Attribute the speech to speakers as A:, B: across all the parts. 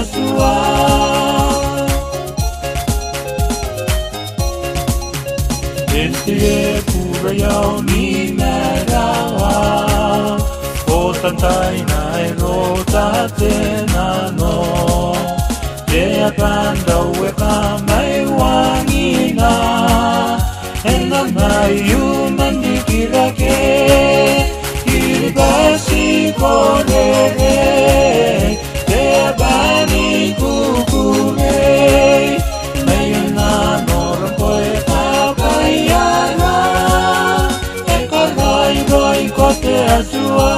A: asua. Entie pura yau ni merawa, o tantai nai rota te nano. Te akanda ue ka mai wangina, ena mai umandi kirake, kiribasi korere, te abani kukure, mai unano rampoe kapayana, e karai roi kote asua.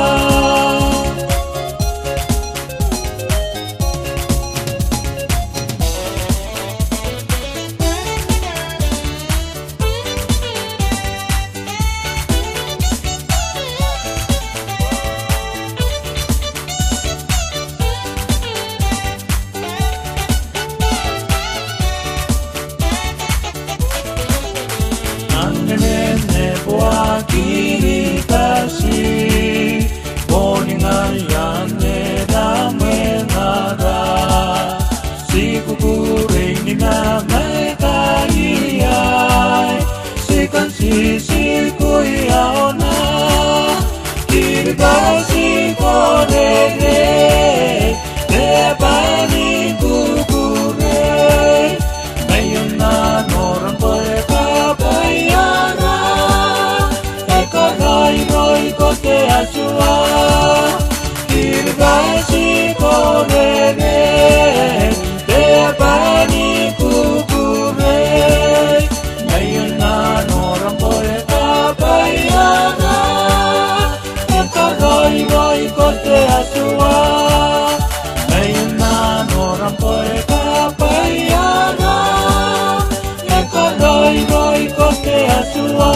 A: Nene boa kiritasi, boninga yane dame nada. Sikukure ni na mai kai, sikan sikui aona. Kiribasi korere, te bani kukure, mayuna noran poe kapayana. Kote asua, kiribasi korere, te abani kukure, mayuna noran poe kapayana, karai kote asua, mayuna noran poe kapayana, karai kote asua.